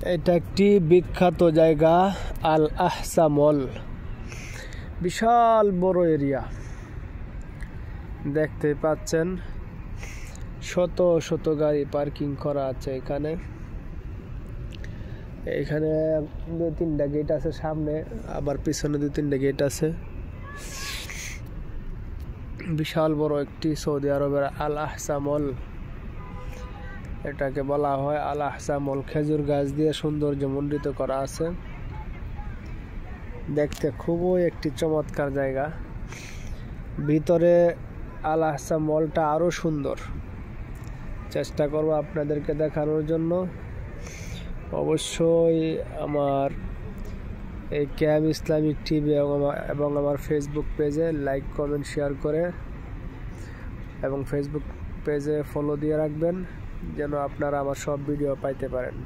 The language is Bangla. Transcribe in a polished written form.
এটা একটি বিখ্যাত জায়গা আল আহসা মল। বিশাল বড় এরিয়া দেখতে পাচ্ছেন, শত শত গাড়ি পার্কিং করা আছে এখানে। এখানে 2-3টা গেট আছে সামনে, আবার পিছনে 2-3টা গেট আছে। বিশাল বড় একটি সৌদি আরবের আল আহসা মল, এটাকে বলা হয় আল আহসা মল। খেজুর গাছ দিয়ে সৌন্দর্য মণ্ডিত করা আছে, দেখতে খুবই একটি চমৎকার জায়গা। ভিতরে আল আহসা মলটা আরো সুন্দর, চেষ্টা করব আপনাদেরকে দেখানোর জন্য। অবশ্যই আমার এই ক্যাম ইসলামিক টিভি এবং আমার ফেসবুক পেজে লাইক কমেন্ট শেয়ার করে এবং ফেসবুক পেজে ফলো দিয়ে রাখবেন, যেন আপনারা আমার সব ভিডিও পাইতে পারেন।